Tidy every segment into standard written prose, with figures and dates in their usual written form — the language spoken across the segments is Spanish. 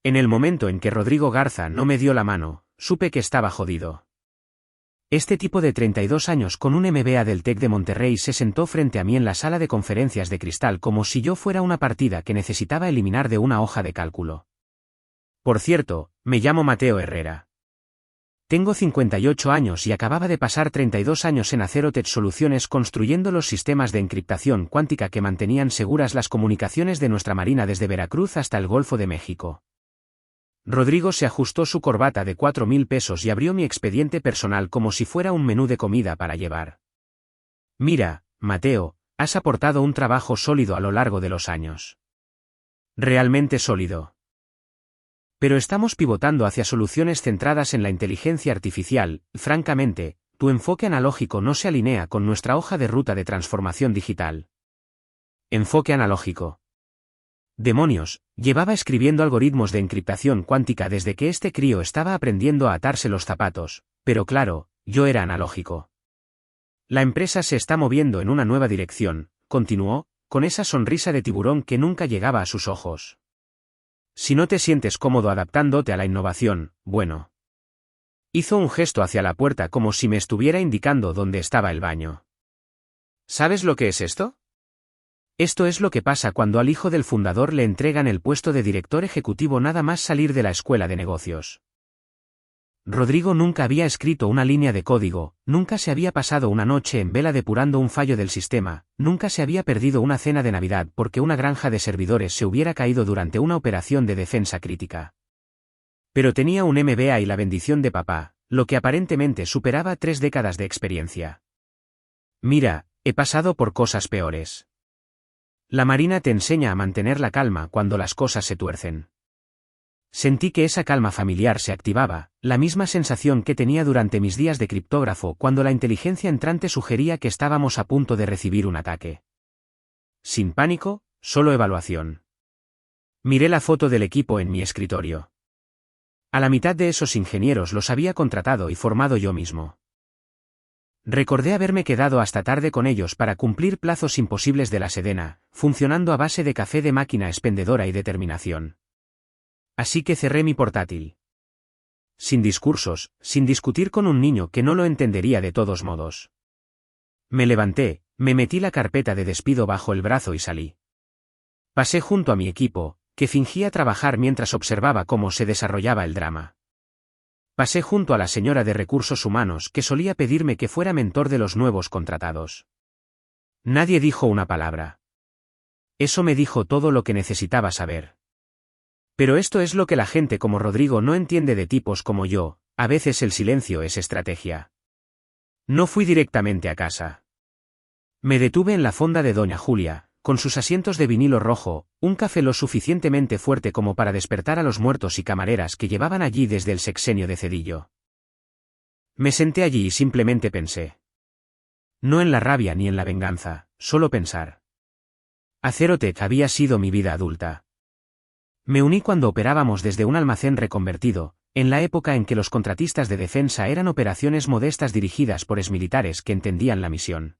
En el momento en que Rodrigo Garza no me dio la mano, supe que estaba jodido. Este tipo de 32 años con un MBA del TEC de Monterrey se sentó frente a mí en la sala de conferencias de cristal como si yo fuera una partida que necesitaba eliminar de una hoja de cálculo. Por cierto, me llamo Mateo Herrera. Tengo 58 años y acababa de pasar 32 años en Acerotech Soluciones construyendo los sistemas de encriptación cuántica que mantenían seguras las comunicaciones de nuestra Marina desde Veracruz hasta el Golfo de México. Rodrigo se ajustó su corbata de 4.000 pesos y abrió mi expediente personal como si fuera un menú de comida para llevar. Mira, Mateo, has aportado un trabajo sólido a lo largo de los años. Realmente sólido. Pero estamos pivotando hacia soluciones centradas en la inteligencia artificial, y francamente, tu enfoque analógico no se alinea con nuestra hoja de ruta de transformación digital. Enfoque analógico. Demonios, llevaba escribiendo algoritmos de encriptación cuántica desde que este crío estaba aprendiendo a atarse los zapatos, pero claro, yo era analógico. La empresa se está moviendo en una nueva dirección, continuó, con esa sonrisa de tiburón que nunca llegaba a sus ojos. Si no te sientes cómodo adaptándote a la innovación, bueno. Hizo un gesto hacia la puerta como si me estuviera indicando dónde estaba el baño. ¿Sabes lo que es esto? Esto es lo que pasa cuando al hijo del fundador le entregan el puesto de director ejecutivo nada más salir de la escuela de negocios. Rodrigo nunca había escrito una línea de código, nunca se había pasado una noche en vela depurando un fallo del sistema, nunca se había perdido una cena de Navidad porque una granja de servidores se hubiera caído durante una operación de defensa crítica. Pero tenía un MBA y la bendición de papá, lo que aparentemente superaba 3 décadas de experiencia. Mira, he pasado por cosas peores. La Marina te enseña a mantener la calma cuando las cosas se tuercen. Sentí que esa calma familiar se activaba, la misma sensación que tenía durante mis días de criptógrafo cuando la inteligencia entrante sugería que estábamos a punto de recibir un ataque. Sin pánico, solo evaluación. Miré la foto del equipo en mi escritorio. A la mitad de esos ingenieros los había contratado y formado yo mismo. Recordé haberme quedado hasta tarde con ellos para cumplir plazos imposibles de la Sedena, funcionando a base de café de máquina expendedora y determinación. Así que cerré mi portátil. Sin discursos, sin discutir con un niño que no lo entendería de todos modos. Me levanté, me metí la carpeta de despido bajo el brazo y salí. Pasé junto a mi equipo, que fingía trabajar mientras observaba cómo se desarrollaba el drama. Pasé junto a la señora de recursos humanos que solía pedirme que fuera mentor de los nuevos contratados. Nadie dijo una palabra. Eso me dijo todo lo que necesitaba saber. Pero esto es lo que la gente como Rodrigo no entiende de tipos como yo, a veces el silencio es estrategia. No fui directamente a casa. Me detuve en la fonda de Doña Julia, con sus asientos de vinilo rojo, un café lo suficientemente fuerte como para despertar a los muertos y camareras que llevaban allí desde el sexenio de Cedillo. Me senté allí y simplemente pensé. No en la rabia ni en la venganza, solo pensar. Acerotech había sido mi vida adulta. Me uní cuando operábamos desde un almacén reconvertido, en la época en que los contratistas de defensa eran operaciones modestas dirigidas por exmilitares que entendían la misión.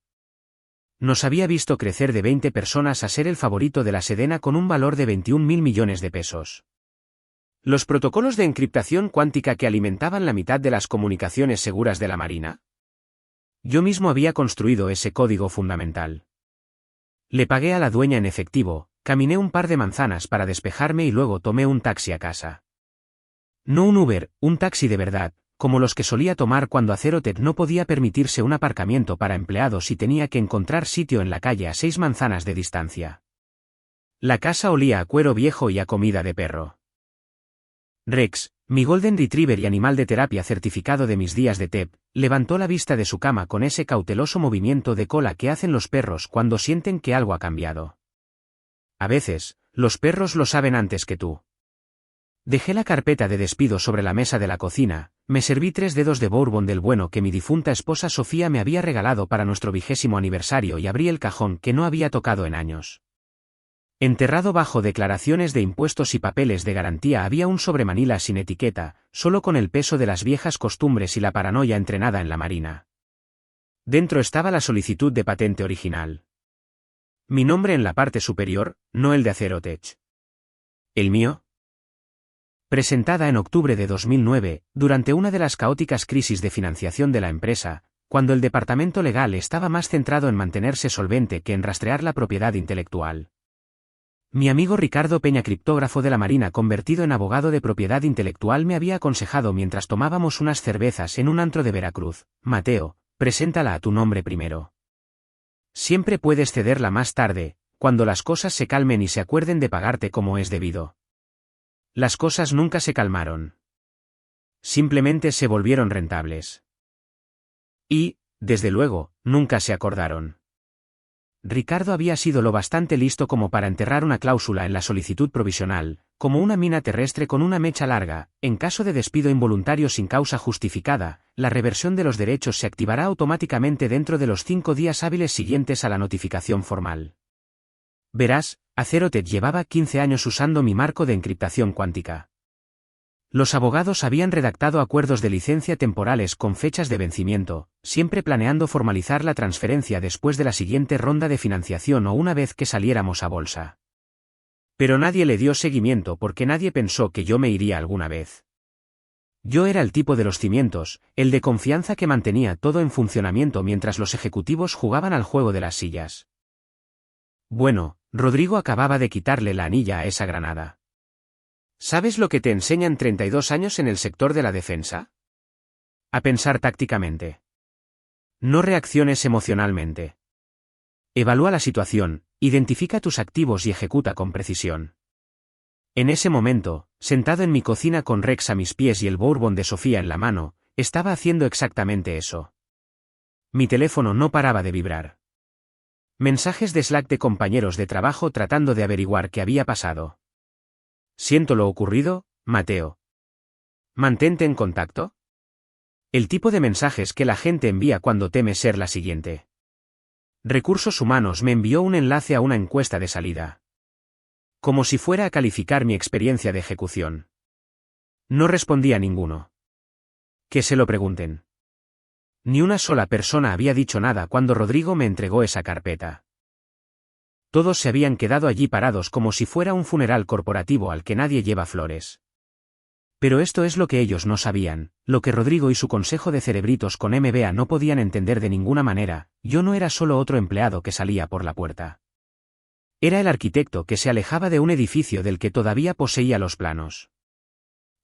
Nos había visto crecer de 20 personas a ser el favorito de la Sedena con un valor de 21.000 millones de pesos. ¿Los protocolos de encriptación cuántica que alimentaban la mitad de las comunicaciones seguras de la Marina? Yo mismo había construido ese código fundamental. Le pagué a la dueña en efectivo, caminé un par de manzanas para despejarme y luego tomé un taxi a casa. No un Uber, un taxi de verdad, como los que solía tomar cuando Acerotech no podía permitirse un aparcamiento para empleados y tenía que encontrar sitio en la calle a 6 manzanas de distancia. La casa olía a cuero viejo y a comida de perro. Rex, mi Golden Retriever y animal de terapia certificado de mis días de TEP, levantó la vista de su cama con ese cauteloso movimiento de cola que hacen los perros cuando sienten que algo ha cambiado. A veces, los perros lo saben antes que tú. Dejé la carpeta de despido sobre la mesa de la cocina, me serví 3 dedos de bourbon del bueno que mi difunta esposa Sofía me había regalado para nuestro 20º aniversario y abrí el cajón que no había tocado en años. Enterrado bajo declaraciones de impuestos y papeles de garantía había un sobremanila sin etiqueta, solo con el peso de las viejas costumbres y la paranoia entrenada en la Marina. Dentro estaba la solicitud de patente original. Mi nombre en la parte superior, no el de Acerotech. ¿El mío? Presentada en octubre de 2009, durante una de las caóticas crisis de financiación de la empresa, cuando el departamento legal estaba más centrado en mantenerse solvente que en rastrear la propiedad intelectual. Mi amigo Ricardo Peña, criptógrafo de la Marina convertido en abogado de propiedad intelectual, me había aconsejado mientras tomábamos unas cervezas en un antro de Veracruz: Mateo, preséntala a tu nombre primero. Siempre puedes cederla más tarde, cuando las cosas se calmen y se acuerden de pagarte como es debido. Las cosas nunca se calmaron. Simplemente se volvieron rentables. Y, desde luego, nunca se acordaron. Ricardo había sido lo bastante listo como para enterrar una cláusula en la solicitud provisional, como una mina terrestre con una mecha larga: en caso de despido involuntario sin causa justificada, la reversión de los derechos se activará automáticamente dentro de los 5 días hábiles siguientes a la notificación formal. Verás, Acerotech llevaba 15 años usando mi marco de encriptación cuántica. Los abogados habían redactado acuerdos de licencia temporales con fechas de vencimiento, siempre planeando formalizar la transferencia después de la siguiente ronda de financiación o una vez que saliéramos a bolsa. Pero nadie le dio seguimiento porque nadie pensó que yo me iría alguna vez. Yo era el tipo de los cimientos, el de confianza que mantenía todo en funcionamiento mientras los ejecutivos jugaban al juego de las sillas. Bueno, Rodrigo acababa de quitarle la anilla a esa granada. ¿Sabes lo que te enseñan 32 años en el sector de la defensa? A pensar tácticamente. No reacciones emocionalmente. Evalúa la situación, identifica tus activos y ejecuta con precisión. En ese momento, sentado en mi cocina con Rex a mis pies y el bourbon de Sofía en la mano, estaba haciendo exactamente eso. Mi teléfono no paraba de vibrar. Mensajes de Slack de compañeros de trabajo tratando de averiguar qué había pasado. Siento lo ocurrido, Mateo. Mantente en contacto. El tipo de mensajes que la gente envía cuando teme ser la siguiente. Recursos Humanos me envió un enlace a una encuesta de salida. Como si fuera a calificar mi experiencia de ejecución. No respondí a ninguno. Que se lo pregunten. Ni una sola persona había dicho nada cuando Rodrigo me entregó esa carpeta. Todos se habían quedado allí parados como si fuera un funeral corporativo al que nadie lleva flores. Pero esto es lo que ellos no sabían, lo que Rodrigo y su consejo de cerebritos con MBA no podían entender de ninguna manera: yo no era solo otro empleado que salía por la puerta. Era el arquitecto que se alejaba de un edificio del que todavía poseía los planos.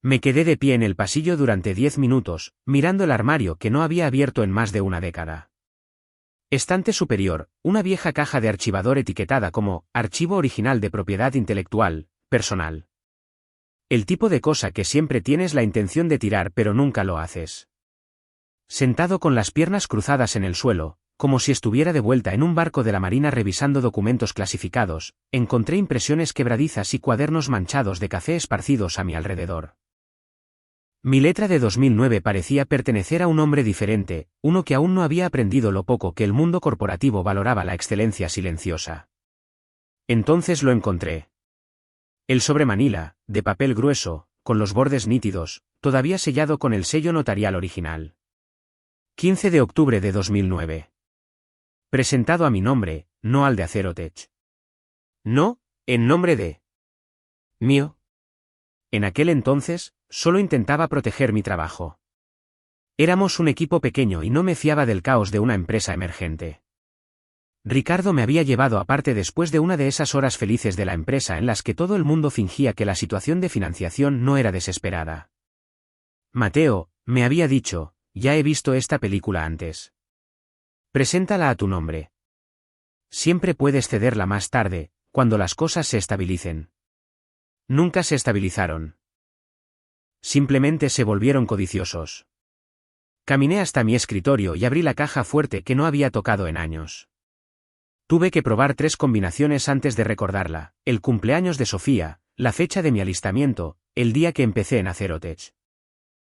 Me quedé de pie en el pasillo durante 10 minutos, mirando el armario que no había abierto en más de una década. Estante superior, una vieja caja de archivador etiquetada como archivo original de propiedad intelectual, personal. El tipo de cosa que siempre tienes la intención de tirar pero nunca lo haces. Sentado con las piernas cruzadas en el suelo, como si estuviera de vuelta en un barco de la Marina revisando documentos clasificados, encontré impresiones quebradizas y cuadernos manchados de café esparcidos a mi alrededor. Mi letra de 2009 parecía pertenecer a un hombre diferente, uno que aún no había aprendido lo poco que el mundo corporativo valoraba la excelencia silenciosa. Entonces lo encontré. El sobre manila, de papel grueso, con los bordes nítidos, todavía sellado con el sello notarial original. 15 de octubre de 2009. Presentado a mi nombre, no al de Acerotech. No, en nombre de mío. En aquel entonces, solo intentaba proteger mi trabajo. Éramos un equipo pequeño y no me fiaba del caos de una empresa emergente. Ricardo me había llevado aparte después de una de esas horas felices de la empresa en las que todo el mundo fingía que la situación de financiación no era desesperada. Mateo, me había dicho, ya he visto esta película antes. Preséntala a tu nombre. Siempre puedes cederla más tarde, cuando las cosas se estabilicen. Nunca se estabilizaron. Simplemente se volvieron codiciosos. Caminé hasta mi escritorio y abrí la caja fuerte que no había tocado en años. Tuve que probar 3 combinaciones antes de recordarla: el cumpleaños de Sofía, la fecha de mi alistamiento, el día que empecé en Acerotech.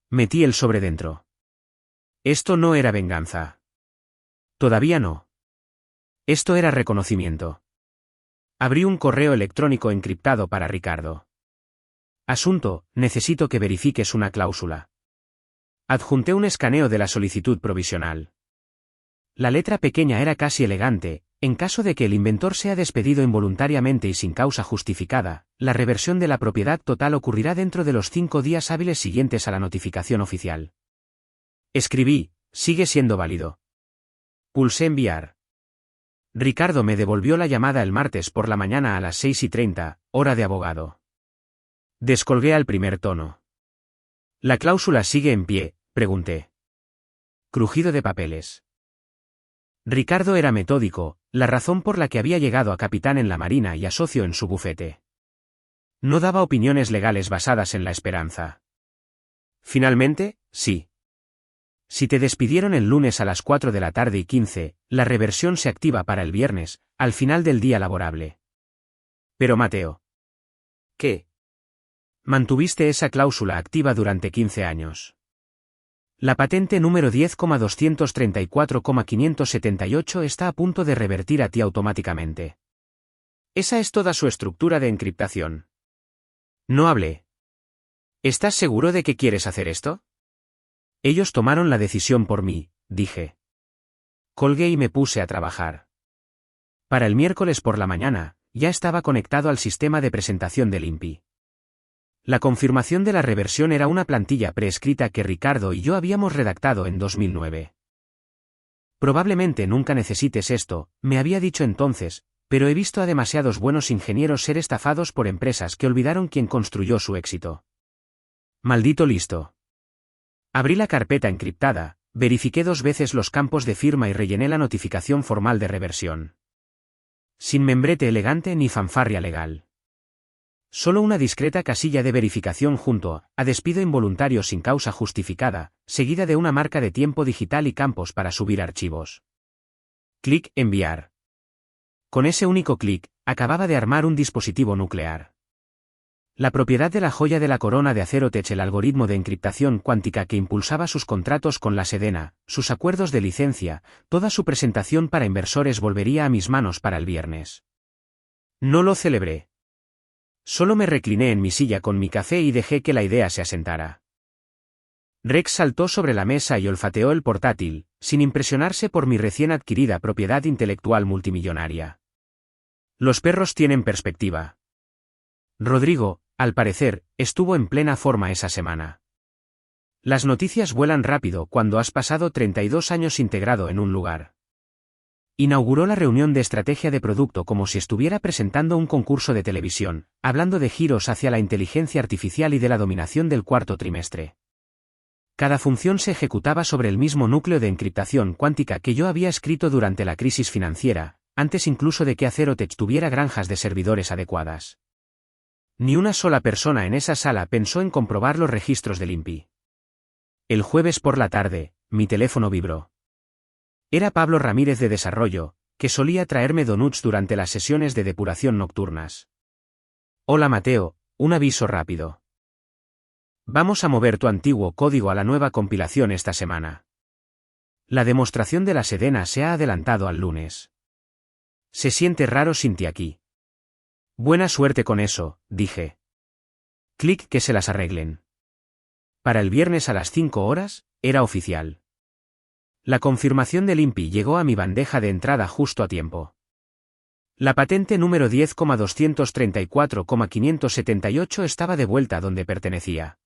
Metí el sobre dentro. Esto no era venganza. Todavía no. Esto era reconocimiento. Abrí un correo electrónico encriptado para Ricardo. Asunto: necesito que verifiques una cláusula. Adjunté un escaneo de la solicitud provisional. La letra pequeña era casi elegante, En caso de que el inventor sea despedido involuntariamente y sin causa justificada, la reversión de la propiedad total ocurrirá dentro de los 5 días hábiles siguientes a la notificación oficial. Escribí, sigue siendo válido. Pulsé enviar. Ricardo me devolvió la llamada el martes por la mañana a las 6:30, hora de abogado. Descolgué al primer tono. ¿La cláusula sigue en pie?, pregunté. Crujido de papeles. Ricardo era metódico, la razón por la que había llegado a capitán en la Marina y a socio en su bufete. No daba opiniones legales basadas en la esperanza. Finalmente, sí. Si te despidieron el lunes a las 4:15, la reversión se activa para el viernes, al final del día laborable. Pero Mateo. ¿Qué? Mantuviste esa cláusula activa durante 15 años. La patente número 10,234,578 está a punto de revertir a ti automáticamente. Esa es toda su estructura de encriptación. No hablé. ¿Estás seguro de que quieres hacer esto? Ellos tomaron la decisión por mí, dije. Colgué y me puse a trabajar. Para el miércoles por la mañana, ya estaba conectado al sistema de presentación del INPI. La confirmación de la reversión era una plantilla preescrita que Ricardo y yo habíamos redactado en 2009. Probablemente nunca necesites esto, me había dicho entonces, pero he visto a demasiados buenos ingenieros ser estafados por empresas que olvidaron quién construyó su éxito. Maldito listo. Abrí la carpeta encriptada, verifiqué 2 veces los campos de firma y rellené la notificación formal de reversión. Sin membrete elegante ni fanfarria legal. Solo una discreta casilla de verificación junto a despido involuntario sin causa justificada, seguida de una marca de tiempo digital y campos para subir archivos. Clic enviar. Con ese único clic, acababa de armar un dispositivo nuclear. La propiedad de la joya de la corona de Acerotech, el algoritmo de encriptación cuántica que impulsaba sus contratos con la Sedena, sus acuerdos de licencia, toda su presentación para inversores volvería a mis manos para el viernes. No lo celebré. Solo me recliné en mi silla con mi café y dejé que la idea se asentara. Rex saltó sobre la mesa y olfateó el portátil, sin impresionarse por mi recién adquirida propiedad intelectual multimillonaria. Los perros tienen perspectiva. Rodrigo, al parecer, estuvo en plena forma esa semana. Las noticias vuelan rápido cuando has pasado 32 años integrado en un lugar. Inauguró la reunión de estrategia de producto como si estuviera presentando un concurso de televisión, hablando de giros hacia la inteligencia artificial y de la dominación del cuarto trimestre. Cada función se ejecutaba sobre el mismo núcleo de encriptación cuántica que yo había escrito durante la crisis financiera, antes incluso de que Acerotech tuviera granjas de servidores adecuadas. Ni una sola persona en esa sala pensó en comprobar los registros del INPI. El jueves por la tarde, mi teléfono vibró. Era Pablo Ramírez de Desarrollo, que solía traerme donuts durante las sesiones de depuración nocturnas. Hola Mateo, un aviso rápido. Vamos a mover tu antiguo código a la nueva compilación esta semana. La demostración de la Sedena se ha adelantado al lunes. Se siente raro sin ti aquí. Buena suerte con eso, dije. Clic que se las arreglen. Para el viernes a las 5 horas, era oficial. La confirmación del INPI llegó a mi bandeja de entrada justo a tiempo. La patente número 10,234,578 estaba de vuelta donde pertenecía.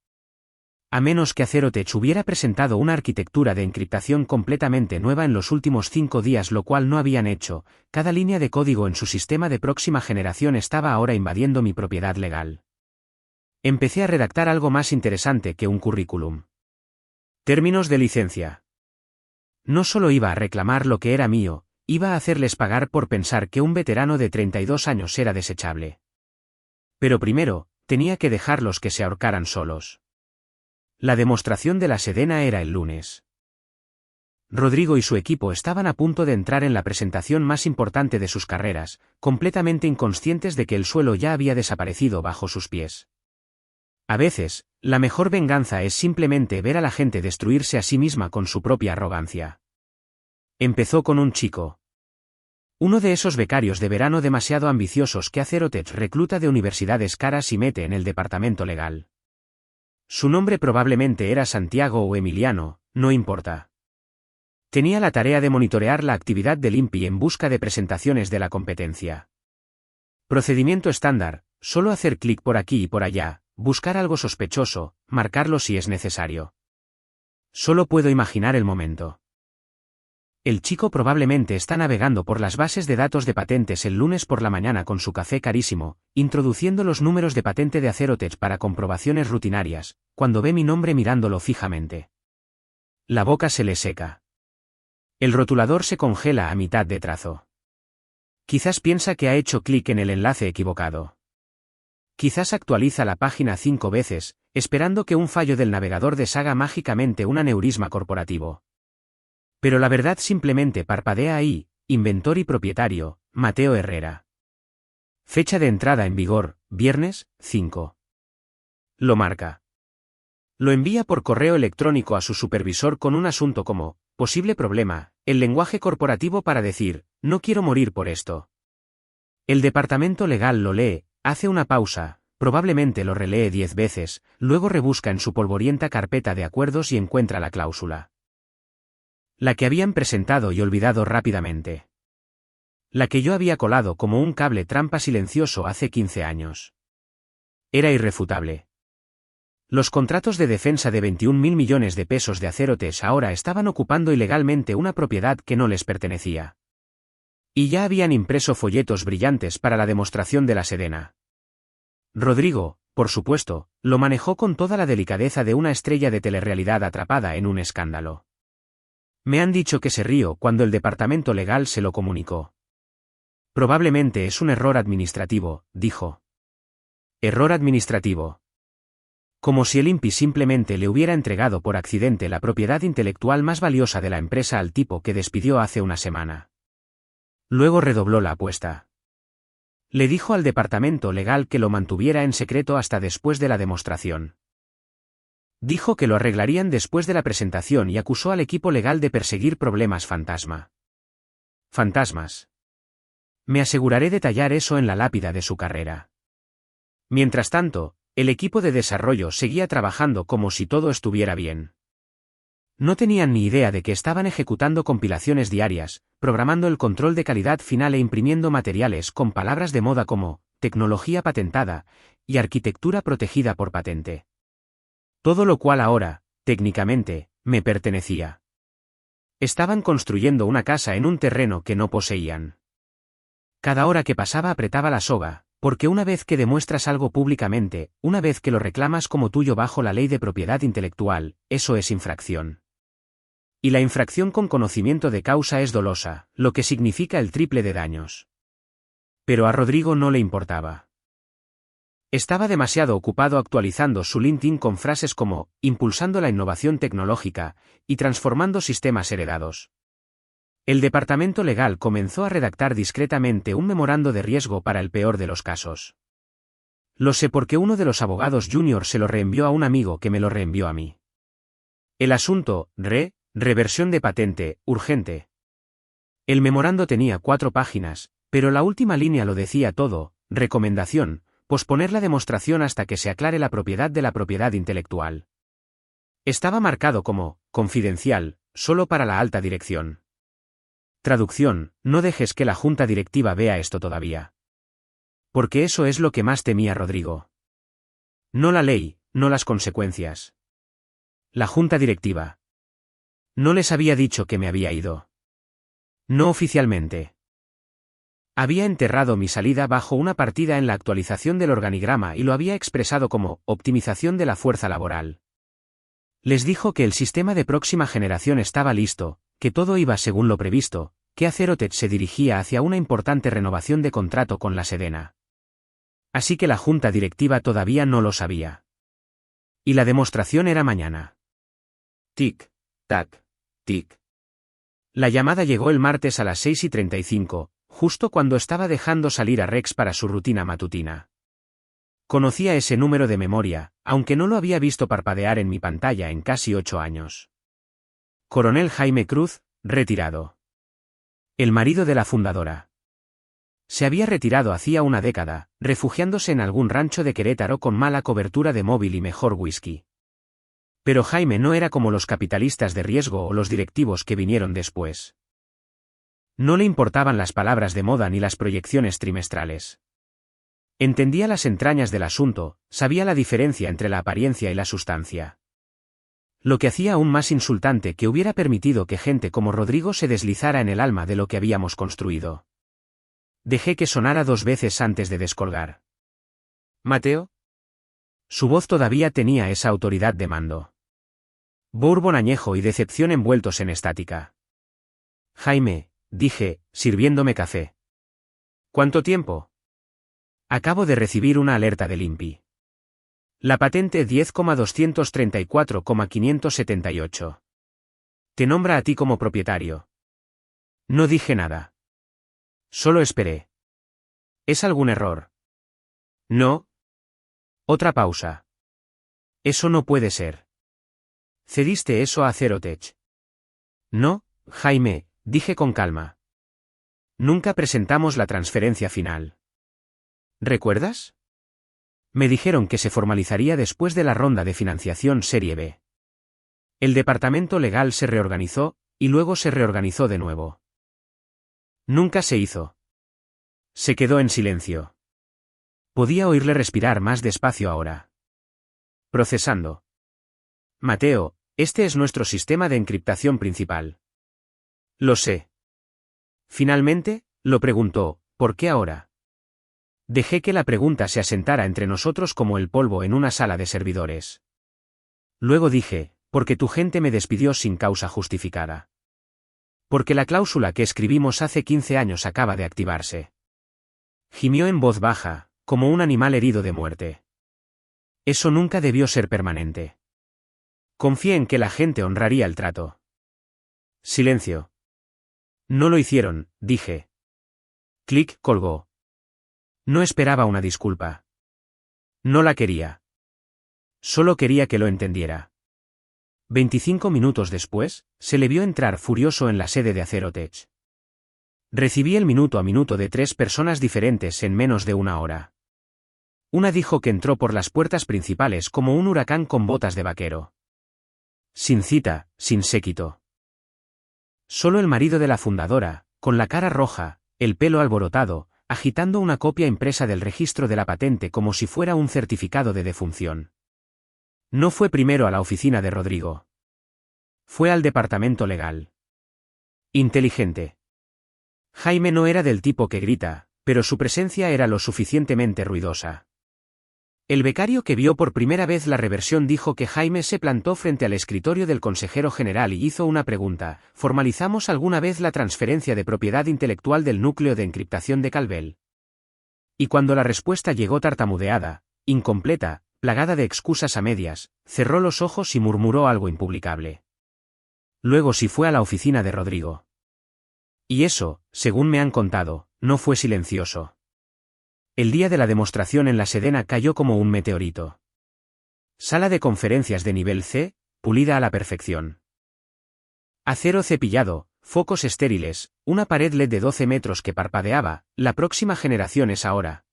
A menos que Acerotech hubiera presentado una arquitectura de encriptación completamente nueva en los últimos 5 días, lo cual no habían hecho, cada línea de código en su sistema de próxima generación estaba ahora invadiendo mi propiedad legal. Empecé a redactar algo más interesante que un currículum. Términos de licencia. No solo iba a reclamar lo que era mío, iba a hacerles pagar por pensar que un veterano de 32 años era desechable. Pero primero, tenía que dejarlos que se ahorcaran solos. La demostración de la Sedena era el lunes. Rodrigo y su equipo estaban a punto de entrar en la presentación más importante de sus carreras, completamente inconscientes de que el suelo ya había desaparecido bajo sus pies. A veces, la mejor venganza es simplemente ver a la gente destruirse a sí misma con su propia arrogancia. Empezó con un chico. Uno de esos becarios de verano demasiado ambiciosos que Acerotech recluta de universidades caras y mete en el departamento legal. Su nombre probablemente era Santiago o Emiliano, no importa. Tenía la tarea de monitorear la actividad del INPI en busca de presentaciones de la competencia. Procedimiento estándar: solo hacer clic por aquí y por allá, buscar algo sospechoso, marcarlo si es necesario. Solo puedo imaginar el momento. El chico probablemente está navegando por las bases de datos de patentes el lunes por la mañana con su café carísimo, introduciendo los números de patente de Acerotech para comprobaciones rutinarias, cuando ve mi nombre mirándolo fijamente. La boca se le seca. El rotulador se congela a mitad de trazo. Quizás piensa que ha hecho clic en el enlace equivocado. Quizás actualiza la página 5 veces, esperando que un fallo del navegador deshaga mágicamente un aneurisma corporativo. Pero la verdad simplemente parpadea ahí: inventor y propietario, Mateo Herrera. Fecha de entrada en vigor, viernes, 5. Lo marca. Lo envía por correo electrónico a su supervisor con un asunto como: posible problema, el lenguaje corporativo para decir, no quiero morir por esto. El departamento legal lo lee, hace una pausa, probablemente lo relee 10 veces, luego rebusca en su polvorienta carpeta de acuerdos y encuentra la cláusula. La que habían presentado y olvidado rápidamente. La que yo había colado como un cable trampa silencioso hace 15 años. Era irrefutable. Los contratos de defensa de 21.000 millones de pesos de Acerotech ahora estaban ocupando ilegalmente una propiedad que no les pertenecía. Y ya habían impreso folletos brillantes para la demostración de la Sedena. Rodrigo, por supuesto, lo manejó con toda la delicadeza de una estrella de telerrealidad atrapada en un escándalo. Me han dicho que se rió cuando el departamento legal se lo comunicó. Probablemente es un error administrativo, dijo. Error administrativo. Como si el INPI simplemente le hubiera entregado por accidente la propiedad intelectual más valiosa de la empresa al tipo que despidió hace una semana. Luego redobló la apuesta. Le dijo al departamento legal que lo mantuviera en secreto hasta después de la demostración. Dijo que lo arreglarían después de la presentación y acusó al equipo legal de perseguir problemas fantasma. Fantasmas. Me aseguraré de tallar eso en la lápida de su carrera. Mientras tanto, el equipo de desarrollo seguía trabajando como si todo estuviera bien. No tenían ni idea de que estaban ejecutando compilaciones diarias, programando el control de calidad final e imprimiendo materiales con palabras de moda como tecnología patentada y arquitectura protegida por patente. Todo lo cual ahora, técnicamente, me pertenecía. Estaban construyendo una casa en un terreno que no poseían. Cada hora que pasaba apretaba la soga, porque una vez que demuestras algo públicamente, una vez que lo reclamas como tuyo bajo la ley de propiedad intelectual, eso es infracción. Y la infracción con conocimiento de causa es dolosa, lo que significa el triple de daños. Pero a Rodrigo no le importaba. Estaba demasiado ocupado actualizando su LinkedIn con frases como, impulsando la innovación tecnológica, y transformando sistemas heredados. El departamento legal comenzó a redactar discretamente un memorando de riesgo para el peor de los casos. Lo sé porque uno de los abogados junior se lo reenvió a un amigo que me lo reenvió a mí. El asunto, reversión de patente, urgente. El memorando tenía 4 páginas, pero la última línea lo decía todo: recomendación, posponer la demostración hasta que se aclare la propiedad de la propiedad intelectual. Estaba marcado como, confidencial, solo para la alta dirección. Traducción: no dejes que la junta directiva vea esto todavía. Porque eso es lo que más temía Rodrigo. No la ley, no las consecuencias. La junta directiva. No les había dicho que me había ido. No oficialmente. Había enterrado mi salida bajo una partida en la actualización del organigrama y lo había expresado como optimización de la fuerza laboral. Les dijo que el sistema de próxima generación estaba listo, que todo iba según lo previsto, que Acerotech se dirigía hacia una importante renovación de contrato con la Sedena. Así que la junta directiva todavía no lo sabía. Y la demostración era mañana. Tic, tac, tic. La llamada llegó el martes a las 6:35, justo cuando estaba dejando salir a Rex para su rutina matutina. Conocía ese número de memoria, aunque no lo había visto parpadear en mi pantalla en casi 8 años. Coronel Jaime Cruz, retirado. El marido de la fundadora. Se había retirado hacía una década, refugiándose en algún rancho de Querétaro con mala cobertura de móvil y mejor whisky. Pero Jaime no era como los capitalistas de riesgo o los directivos que vinieron después. No le importaban las palabras de moda ni las proyecciones trimestrales. Entendía las entrañas del asunto, sabía la diferencia entre la apariencia y la sustancia. Lo que hacía aún más insultante que hubiera permitido que gente como Rodrigo se deslizara en el alma de lo que habíamos construido. Dejé que sonara 2 veces antes de descolgar. ¿Mateo? Su voz todavía tenía esa autoridad de mando. Bourbon añejo y decepción envueltos en estática. Jaime, dije, sirviéndome café. ¿Cuánto tiempo? Acabo de recibir una alerta del INPI. La patente 10,234,578. Te nombra a ti como propietario. No dije nada. Solo esperé. ¿Es algún error? No. Otra pausa. Eso no puede ser. ¿Cediste eso a Cerotech? No, Jaime, dije con calma. Nunca presentamos la transferencia final. ¿Recuerdas? Me dijeron que se formalizaría después de la ronda de financiación Serie B. El departamento legal se reorganizó, y luego se reorganizó de nuevo. Nunca se hizo. Se quedó en silencio. Podía oírle respirar más despacio ahora. Procesando. Mateo, este es nuestro sistema de encriptación principal. Lo sé. Finalmente, lo preguntó, ¿por qué ahora? Dejé que la pregunta se asentara entre nosotros como el polvo en una sala de servidores. Luego dije, porque tu gente me despidió sin causa justificada. Porque la cláusula que escribimos hace 15 años acaba de activarse. Gimió en voz baja, como un animal herido de muerte. Eso nunca debió ser permanente. Confié en que la gente honraría el trato. Silencio. No lo hicieron, dije. Click colgó. No esperaba una disculpa. No la quería. Solo quería que lo entendiera. 25 minutos después, se le vio entrar furioso en la sede de Acerotech. Recibí el minuto a minuto de 3 personas diferentes en menos de una hora. Una dijo que entró por las puertas principales como un huracán con botas de vaquero. Sin cita, sin séquito. Solo el marido de la fundadora, con la cara roja, el pelo alborotado, agitando una copia impresa del registro de la patente como si fuera un certificado de defunción. No fue primero a la oficina de Rodrigo. Fue al departamento legal. Inteligente. Jaime no era del tipo que grita, pero su presencia era lo suficientemente ruidosa. El becario que vio por primera vez la reversión dijo que Jaime se plantó frente al escritorio del consejero general y hizo una pregunta: ¿formalizamos alguna vez la transferencia de propiedad intelectual del núcleo de encriptación de Calvel? Y cuando la respuesta llegó tartamudeada, incompleta, plagada de excusas a medias, cerró los ojos y murmuró algo impublicable. Luego sí fue a la oficina de Rodrigo. Y eso, según me han contado, no fue silencioso. El día de la demostración en la Sedena cayó como un meteorito. Sala de conferencias de nivel C, pulida a la perfección. Acero cepillado, focos estériles, una pared LED de 12 metros que parpadeaba, la próxima generación es ahora.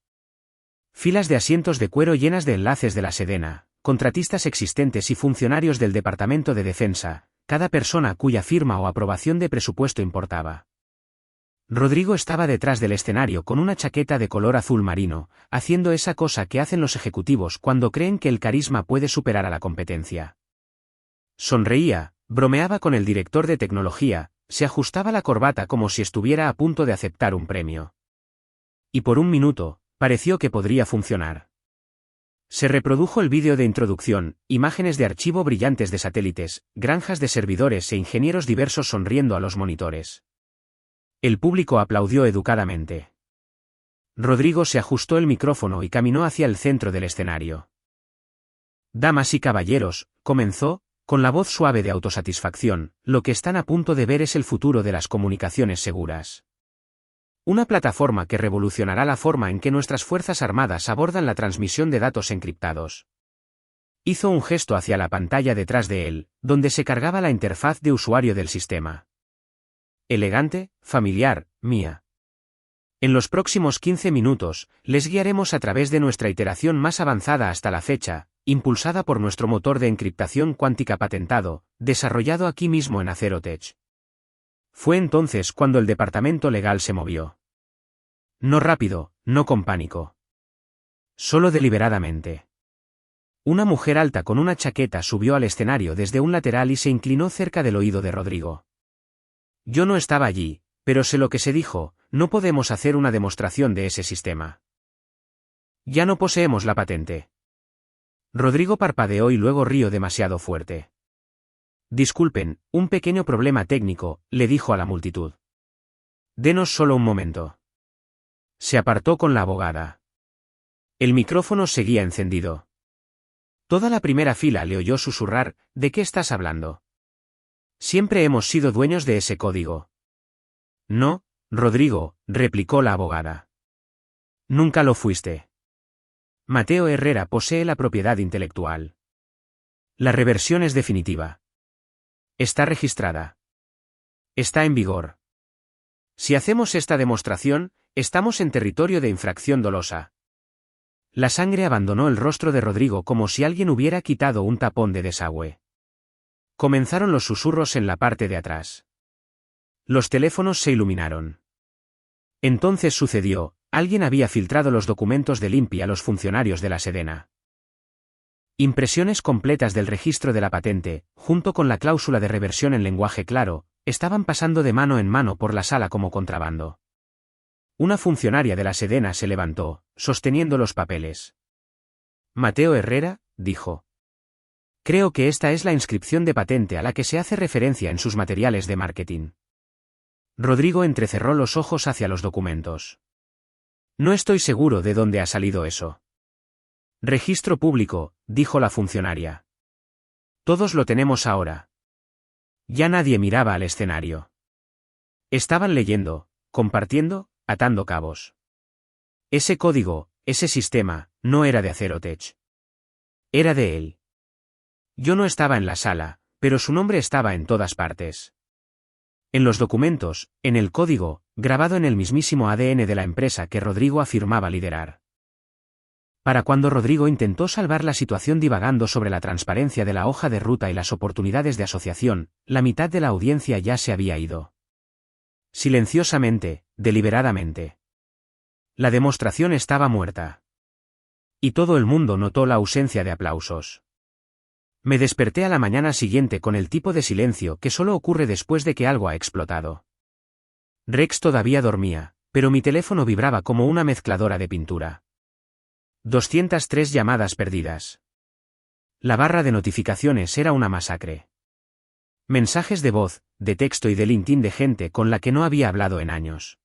Filas de asientos de cuero llenas de enlaces de la Sedena, contratistas existentes y funcionarios del Departamento de Defensa, cada persona cuya firma o aprobación de presupuesto importaba. Rodrigo estaba detrás del escenario con una chaqueta de color azul marino, haciendo esa cosa que hacen los ejecutivos cuando creen que el carisma puede superar a la competencia. Sonreía, bromeaba con el director de tecnología, se ajustaba la corbata como si estuviera a punto de aceptar un premio. Y por un minuto, pareció que podría funcionar. Se reprodujo el vídeo de introducción, imágenes de archivo brillantes de satélites, granjas de servidores e ingenieros diversos sonriendo a los monitores. El público aplaudió educadamente. Rodrigo se ajustó el micrófono y caminó hacia el centro del escenario. Damas y caballeros, comenzó, con la voz suave de autosatisfacción, lo que están a punto de ver es el futuro de las comunicaciones seguras. Una plataforma que revolucionará la forma en que nuestras fuerzas armadas abordan la transmisión de datos encriptados. Hizo un gesto hacia la pantalla detrás de él, donde se cargaba la interfaz de usuario del sistema. Elegante, familiar, mía. En los próximos 15 minutos, les guiaremos a través de nuestra iteración más avanzada hasta la fecha, impulsada por nuestro motor de encriptación cuántica patentado, desarrollado aquí mismo en Acerotech. Fue entonces cuando el departamento legal se movió. No rápido, no con pánico. Solo deliberadamente. Una mujer alta con una chaqueta subió al escenario desde un lateral y se inclinó cerca del oído de Rodrigo. Yo no estaba allí, pero sé lo que se dijo, no podemos hacer una demostración de ese sistema. Ya no poseemos la patente. Rodrigo parpadeó y luego rió demasiado fuerte. Disculpen, un pequeño problema técnico, le dijo a la multitud. Denos solo un momento. Se apartó con la abogada. El micrófono seguía encendido. Toda la primera fila le oyó susurrar, ¿de qué estás hablando? Siempre hemos sido dueños de ese código. No, Rodrigo, replicó la abogada. Nunca lo fuiste. Mateo Herrera posee la propiedad intelectual. La reversión es definitiva. Está registrada. Está en vigor. Si hacemos esta demostración, estamos en territorio de infracción dolosa. La sangre abandonó el rostro de Rodrigo como si alguien hubiera quitado un tapón de desagüe. Comenzaron los susurros en la parte de atrás. Los teléfonos se iluminaron. Entonces sucedió, alguien había filtrado los documentos del INPI a los funcionarios de la Sedena. Impresiones completas del registro de la patente, junto con la cláusula de reversión en lenguaje claro, estaban pasando de mano en mano por la sala como contrabando. Una funcionaria de la Sedena se levantó, sosteniendo los papeles. Mateo Herrera, dijo. Creo que esta es la inscripción de patente a la que se hace referencia en sus materiales de marketing. Rodrigo entrecerró los ojos hacia los documentos. No estoy seguro de dónde ha salido eso. Registro público, dijo la funcionaria. Todos lo tenemos ahora. Ya nadie miraba al escenario. Estaban leyendo, compartiendo, atando cabos. Ese código, ese sistema, no era de Acerotech. Era de él. Yo no estaba en la sala, pero su nombre estaba en todas partes. En los documentos, en el código, grabado en el mismísimo ADN de la empresa que Rodrigo afirmaba liderar. Para cuando Rodrigo intentó salvar la situación divagando sobre la transparencia de la hoja de ruta y las oportunidades de asociación, la mitad de la audiencia ya se había ido. Silenciosamente, deliberadamente. La demostración estaba muerta. Y todo el mundo notó la ausencia de aplausos. Me desperté a la mañana siguiente con el tipo de silencio que solo ocurre después de que algo ha explotado. Rex todavía dormía, pero mi teléfono vibraba como una mezcladora de pintura. 203 llamadas perdidas. La barra de notificaciones era una masacre. Mensajes de voz, de texto y de LinkedIn de gente con la que no había hablado en años.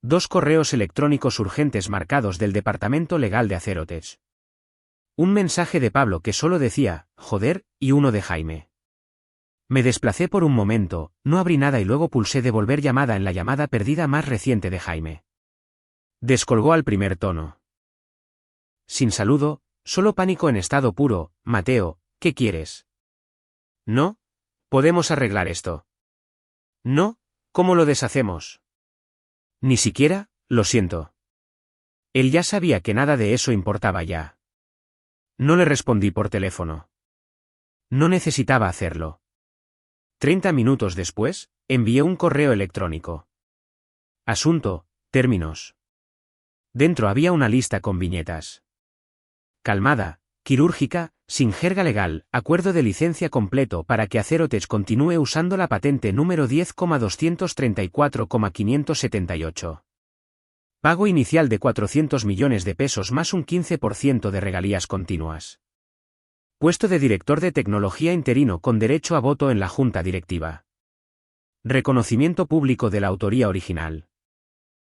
2 correos electrónicos urgentes marcados del departamento legal de Acerotech. Un mensaje de Pablo que solo decía, joder, y uno de Jaime. Me desplacé por un momento, no abrí nada y luego pulsé devolver llamada en la llamada perdida más reciente de Jaime. Descolgó al primer tono. Sin saludo, solo pánico en estado puro. Mateo, ¿qué quieres? No, podemos arreglar esto. No, ¿cómo lo deshacemos? Ni siquiera, lo siento. Él ya sabía que nada de eso importaba ya. No le respondí por teléfono. No necesitaba hacerlo. 30 minutos después, envié un correo electrónico. Asunto, términos. Dentro había una lista con viñetas. Calmada, quirúrgica, sin jerga legal, acuerdo de licencia completo para que Acerotech continúe usando la patente número 10,234,578. Pago inicial de 400 millones de pesos más un 15% de regalías continuas. Puesto de director de tecnología interino con derecho a voto en la junta directiva. Reconocimiento público de la autoría original.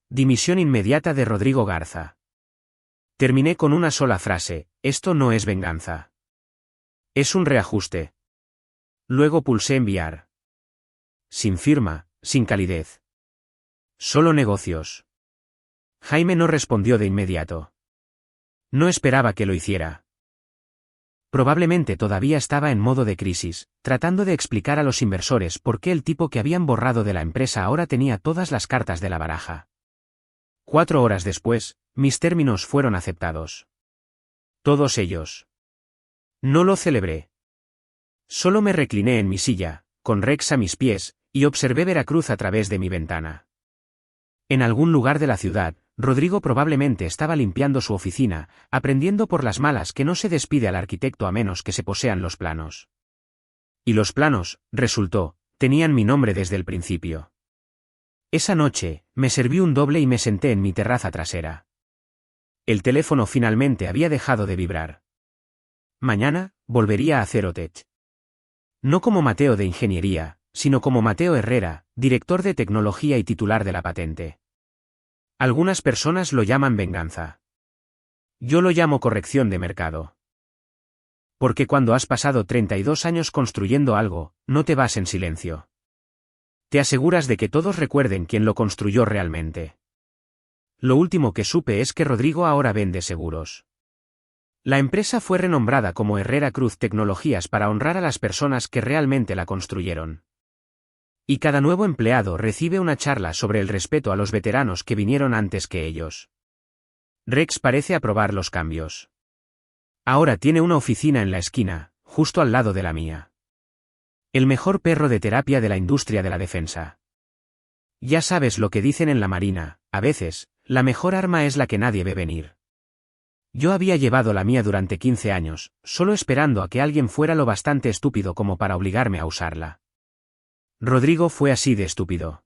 Dimisión inmediata de Rodrigo Garza. Terminé con una sola frase, esto no es venganza. Es un reajuste. Luego pulsé enviar. Sin firma, sin calidez. Solo negocios. Jaime no respondió de inmediato. No esperaba que lo hiciera. Probablemente todavía estaba en modo de crisis, tratando de explicar a los inversores por qué el tipo que habían borrado de la empresa ahora tenía todas las cartas de la baraja. 4 horas después, mis términos fueron aceptados. Todos ellos. No lo celebré. Solo me recliné en mi silla, con Rex a mis pies, y observé Veracruz a través de mi ventana. En algún lugar de la ciudad, Rodrigo probablemente estaba limpiando su oficina, aprendiendo por las malas que no se despide al arquitecto a menos que se posean los planos. Y los planos, resultó, tenían mi nombre desde el principio. Esa noche, me serví un doble y me senté en mi terraza trasera. El teléfono finalmente había dejado de vibrar. Mañana, volvería a Cerotech. No como Mateo de Ingeniería, sino como Mateo Herrera, director de tecnología y titular de la patente. Algunas personas lo llaman venganza. Yo lo llamo corrección de mercado. Porque cuando has pasado 32 años construyendo algo, no te vas en silencio. Te aseguras de que todos recuerden quién lo construyó realmente. Lo último que supe es que Rodrigo ahora vende seguros. La empresa fue renombrada como Herrera Cruz Tecnologías para honrar a las personas que realmente la construyeron. Y cada nuevo empleado recibe una charla sobre el respeto a los veteranos que vinieron antes que ellos. Rex parece aprobar los cambios. Ahora tiene una oficina en la esquina, justo al lado de la mía. El mejor perro de terapia de la industria de la defensa. Ya sabes lo que dicen en la Marina, a veces, la mejor arma es la que nadie ve venir. Yo había llevado la mía durante 15 años, solo esperando a que alguien fuera lo bastante estúpido como para obligarme a usarla. Rodrigo fue así de estúpido.